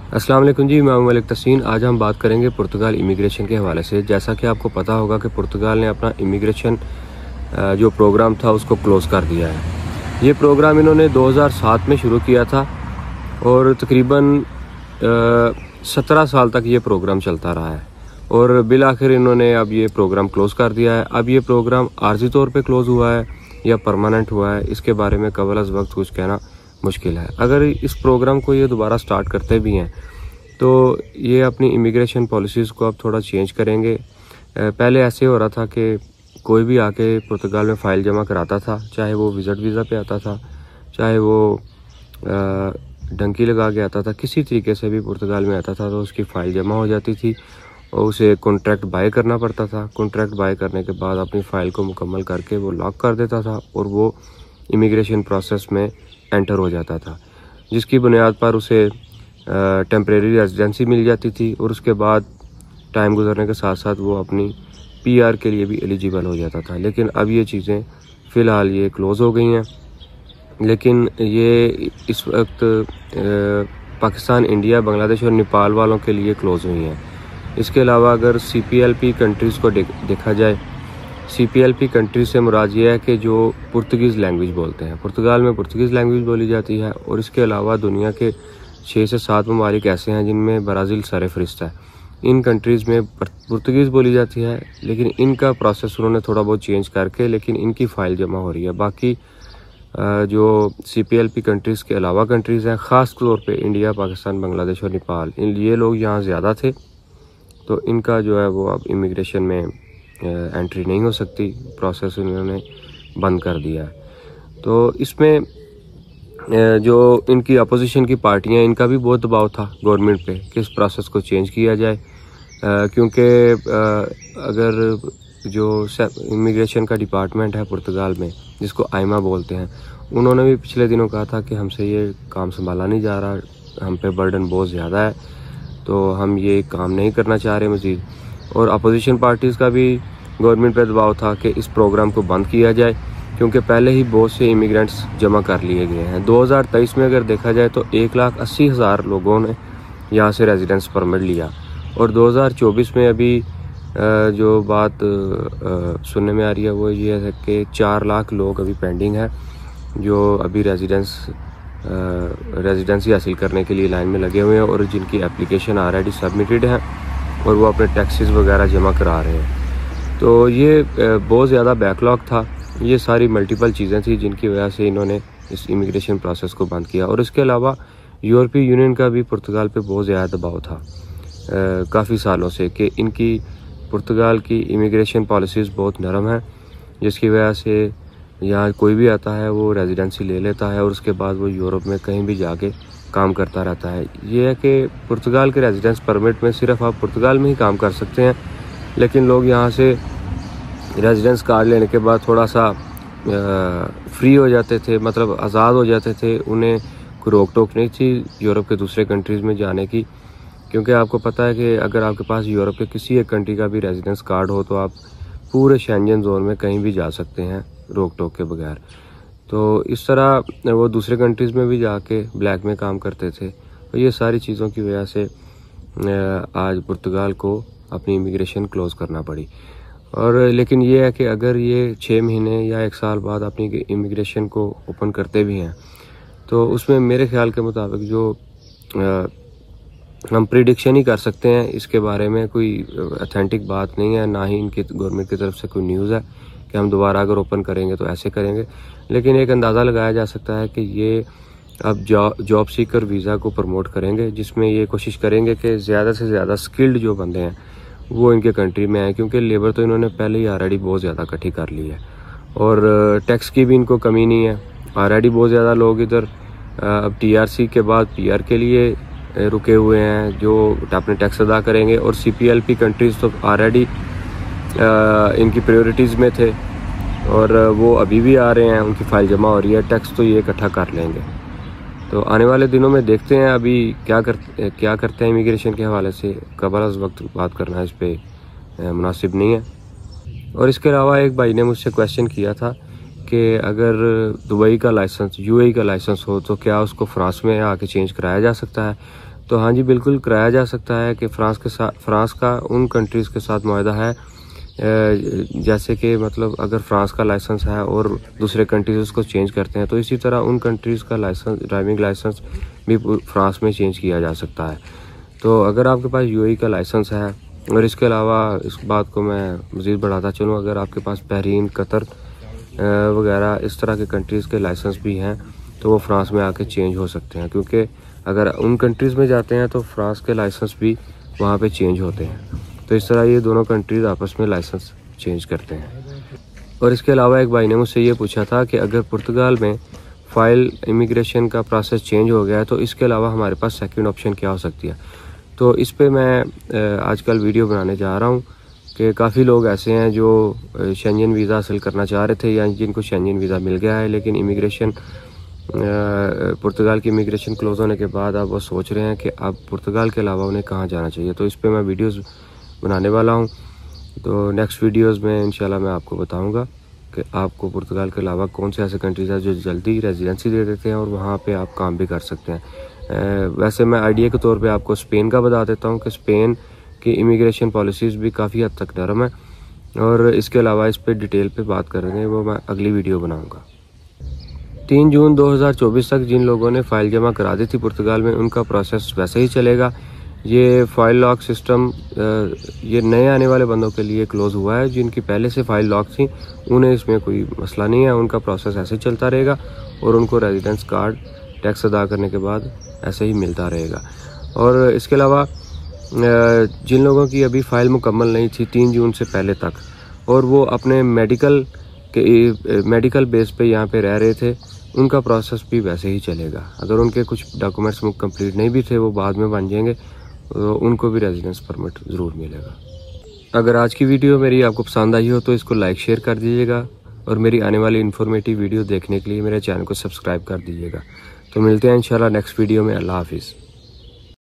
अस्सलाम वालेकुम जी, मैं मलिक तसीन। आज हम बात करेंगे पुर्तगाल इमिग्रेशन के हवाले से। जैसा कि आपको पता होगा कि पुर्तगाल ने अपना इमिग्रेशन जो प्रोग्राम था उसको क्लोज़ कर दिया है। ये प्रोग्राम इन्होंने 2007 में शुरू किया था और तकरीबन 17 साल तक ये प्रोग्राम चलता रहा है और बिल आखिर इन्होंने अब ये प्रोग्राम क्लोज़ कर दिया है। अब ये प्रोग्राम आर्जी तौर पे क्लोज़ हुआ है या परमानेंट हुआ है, इसके बारे में कबल अज़ वक्त कुछ कहना मुश्किल है। अगर इस प्रोग्राम को ये दोबारा स्टार्ट करते भी हैं तो ये अपनी इमिग्रेशन पॉलिसीज़ को अब थोड़ा चेंज करेंगे। पहले ऐसे हो रहा था कि कोई भी आके पुर्तगाल में फ़ाइल जमा कराता था, चाहे वो विज़िट वीज़ा पे आता था, चाहे वो डंकी लगा के आता था, किसी तरीके से भी पुर्तगाल में आता था तो उसकी फ़ाइल जमा हो जाती थी और उसे कॉन्ट्रैक्ट बाय करना पड़ता था। कॉन्ट्रैक्ट बाय करने के बाद अपनी फ़ाइल को मुकम्मल करके वो लॉक कर देता था और वो इमिग्रेशन प्रोसेस में एंटर हो जाता था, जिसकी बुनियाद पर उसे टेम्परेरी रेजिडेंसी मिल जाती थी और उसके बाद टाइम गुजरने के साथ साथ वो अपनी पीआर के लिए भी एलिजिबल हो जाता था। लेकिन अब ये चीज़ें फ़िलहाल ये क्लोज़ हो गई हैं। लेकिन ये इस वक्त पाकिस्तान, इंडिया, बांग्लादेश और नेपाल वालों के लिए क्लोज़ हुई हैं। इसके अलावा अगर CPLP कंट्रीज़ को देखा जाए, CPLP कंट्री से मुराद ये है कि जो पुर्तगीज़ लैंग्वेज बोलते हैं। पुर्तगाल में पुर्तगीज़ लैंग्वेज बोली जाती है और इसके अलावा दुनिया के 6 से 7 ममालिक ऐसे हैं जिनमें ब्राज़ील सरफ़हरिस्त है। इन कंट्रीज़ में पुर्तगीज़ बोली जाती है, लेकिन इनका प्रोसेस उन्होंने थोड़ा बहुत चेंज करके लेकिन इनकी फ़ाइल जमा हो रही है। बाकी जो CPLP कंट्रीज़ के अलावा कंट्रीज़ हैं, ख़ास तौर पे इंडिया, पाकिस्तान, बांग्लादेश और नेपाल, ये लोग यहाँ ज़्यादा थे तो इनका जो है वो अब इमिग्रेशन में एंट्री नहीं हो सकती। प्रोसेस उन्होंने बंद कर दिया है। तो इसमें जो इनकी अपोजिशन की पार्टियां, इनका भी बहुत दबाव था गवर्नमेंट पे कि इस प्रोसेस को चेंज किया जाए, क्योंकि अगर जो इमिग्रेशन का डिपार्टमेंट है पुर्तगाल में, जिसको आइमा बोलते हैं, उन्होंने भी पिछले दिनों कहा था कि हमसे ये काम संभाला नहीं जा रहा, हम पे बर्डन बहुत ज़्यादा है, तो हम ये काम नहीं करना चाह रहे मज़ीद। और अपोजिशन पार्टीज़ का भी गवर्नमेंट पे दबाव था कि इस प्रोग्राम को बंद किया जाए, क्योंकि पहले ही बहुत से इमिग्रेंट्स जमा कर लिए गए हैं। 2023 में अगर देखा जाए तो 1,80,000 लोगों ने यहाँ से रेजिडेंस परमिट लिया और 2024 में अभी जो बात सुनने में आ रही है वो ये है कि 4 लाख लोग अभी पेंडिंग है जो अभी रेजिडेंसी हासिल करने के लिए लाइन में लगे हुए हैं और जिनकी एप्लीकेशन ऑलरेडी सबमिटेड है और वो अपने टैक्सेस वगैरह जमा करा रहे हैं। तो ये बहुत ज़्यादा बैकलॉग था। ये सारी मल्टीपल चीज़ें थी जिनकी वजह से इन्होंने इस इमिग्रेशन प्रोसेस को बंद किया। और इसके अलावा यूरोपीय यूनियन का भी पुर्तगाल पे बहुत ज़्यादा दबाव था काफ़ी सालों से कि इनकी पुर्तगाल की इमिग्रेशन पॉलिसीज़ बहुत नरम है, जिसकी वजह से यहाँ कोई भी आता है वो रेजिडेंसी ले लेता है और उसके बाद वो यूरोप में कहीं भी जाके काम करता रहता है। ये है कि पुर्तगाल के रेजिडेंस परमिट में सिर्फ आप पुर्तगाल में ही काम कर सकते हैं, लेकिन लोग यहाँ से रेजिडेंस कार्ड लेने के बाद थोड़ा सा फ्री हो जाते थे, मतलब आज़ाद हो जाते थे। उन्हें कोई रोक टोक नहीं थी यूरोप के दूसरे कंट्रीज़ में जाने की, क्योंकि आपको पता है कि अगर आपके पास यूरोप के किसी एक कंट्री का भी रेजिडेंस कार्ड हो तो आप पूरे शेंजन जोन में कहीं भी जा सकते हैं रोक टोक के बगैर। तो इस तरह वो दूसरे कंट्रीज़ में भी जाके ब्लैक में काम करते थे। तो ये सारी चीज़ों की वजह से आज पुर्तगाल को अपनी इमिग्रेशन क्लोज़ करना पड़ी। और लेकिन ये है कि अगर ये 6 महीने या 1 साल बाद अपनी इमिग्रेशन को ओपन करते भी हैं तो उसमें मेरे ख्याल के मुताबिक जो हम प्रिडिक्शन ही कर सकते हैं, इसके बारे में कोई अथेंटिक बात नहीं है, ना ही इनकी गवर्नमेंट की तरफ से कोई न्यूज़ है कि हम दोबारा अगर ओपन करेंगे तो ऐसे करेंगे। लेकिन एक अंदाज़ा लगाया जा सकता है कि ये अब जॉब सीकर वीज़ा को प्रमोट करेंगे, जिसमें ये कोशिश करेंगे कि ज़्यादा से ज़्यादा स्किल्ड जो बंदे हैं वो इनके कंट्री में आए, क्योंकि लेबर तो इन्होंने पहले ही ऑलरेडी बहुत ज़्यादा इकट्ठी कर ली है और टैक्स की भी इनको कमी नहीं है। ऑलरेडी बहुत ज़्यादा लोग इधर अब TRC के बाद PR के लिए रुके हुए हैं जो अपने टैक्स अदा करेंगे। और CPLP कंट्रीज़ तो ऑलरेडी इनकी प्रायोरिटीज़ में थे और वो अभी भी आ रहे हैं, उनकी फ़ाइल जमा हो रही है, टैक्स तो ये इकट्ठा कर लेंगे। तो आने वाले दिनों में देखते हैं अभी क्या करते हैं इमिग्रेशन के हवाले से। कबल अज़ वक्त बात करना इस पर मुनासिब नहीं है। और इसके अलावा एक भाई ने मुझसे क्वेश्चन किया था कि अगर दुबई का लाइसेंस, UAE का लाइसेंस हो तो क्या उसको फ्रांस में आके चेंज कराया जा सकता है। तो हाँ जी, बिल्कुल कराया जा सकता है कि फ्रांस का उन कंट्रीज़ के साथ मुआहदा है, जैसे कि मतलब अगर फ्रांस का लाइसेंस है और दूसरे कंट्रीज उसको चेंज करते हैं, तो इसी तरह उन कंट्रीज़ का लाइसेंस, ड्राइविंग लाइसेंस भी फ्रांस में चेंज किया जा सकता है। तो अगर आपके पास यूएई का लाइसेंस है, और इसके अलावा इस बात को मैं मज़ीद बढ़ाता चलूँ, अगर आपके पास बहरीन, कतर वगैरह इस तरह के कंट्रीज़ के लाइसेंस भी हैं, तो वो फ्रांस में आके चेंज हो सकते हैं, क्योंकि अगर उन कंट्रीज़ में जाते हैं तो फ्रांस के लाइसेंस भी वहाँ पे चेंज होते हैं। तो इस तरह ये दोनों कंट्रीज़ आपस में लाइसेंस चेंज करते हैं। और इसके अलावा एक भाई ने मुझसे ये पूछा था कि अगर पुर्तगाल में फ़ाइल इमिग्रेशन का प्रोसेस चेंज हो गया है, तो इसके अलावा हमारे पास सेकंड ऑप्शन क्या हो सकती है। तो इस पे मैं आजकल वीडियो बनाने जा रहा हूँ कि काफ़ी लोग ऐसे हैं जो शेंजन वीज़ा हासिल करना चाह रहे थे, या जिनको शेंजन वीज़ा मिल गया है, लेकिन इमिग्रेशन पुर्तगाल की इमिग्रेशन क्लोज़ होने के बाद अब वो सोच रहे हैं कि अब पुर्तगाल के अलावा उन्हें कहाँ जाना चाहिए। तो इस पे मैं वीडियोस बनाने वाला हूँ। तो नेक्स्ट वीडियोस में इंशाल्लाह मैं आपको बताऊँगा कि आपको पुर्तगाल के अलावा कौन से ऐसे कंट्रीज़ हैं जो जल्दी रेजिडेंसी दे देते हैं और वहाँ पे आप काम भी कर सकते हैं। वैसे मैं आइडिया के तौर पे आपको स्पेन का बता देता हूँ कि स्पेन की इमिग्रेशन पॉलिसीज़ भी काफ़ी हद तक नरम है, और इसके अलावा इस पर डिटेल पे बात करेंगे, वो मैं अगली वीडियो बनाऊँगा। 3 जून 2024 तक जिन लोगों ने फ़ाइल जमा करा दी थी पुर्तगाल में, उनका प्रोसेस वैसे ही चलेगा। ये फ़ाइल लॉक सिस्टम ये नए आने वाले बंदों के लिए क्लोज़ हुआ है। जिनकी पहले से फ़ाइल लॉक थी उन्हें इसमें कोई मसला नहीं है, उनका प्रोसेस ऐसे ही चलता रहेगा और उनको रेजिडेंस कार्ड टैक्स अदा करने के बाद ऐसे ही मिलता रहेगा। और इसके अलावा जिन लोगों की अभी फ़ाइल मुकम्मल नहीं थी 3 जून से पहले तक, और वो अपने मेडिकल बेस पे यहाँ पे रह रहे थे, उनका प्रोसेस भी वैसे ही चलेगा। अगर उनके कुछ डॉक्यूमेंट्स कंप्लीट नहीं भी थे, वो बाद में बन जाएंगे, तो उनको भी रेजिडेंस परमिट ज़रूर मिलेगा। अगर आज की वीडियो मेरी आपको पसंद आई हो तो इसको लाइक शेयर कर दीजिएगा, और मेरी आने वाली इन्फॉर्मेटिव वीडियो देखने के लिए मेरे चैनल को सब्सक्राइब कर दीजिएगा। तो मिलते हैं इंशाल्लाह नेक्स्ट वीडियो में। अल्लाह हाफिज़।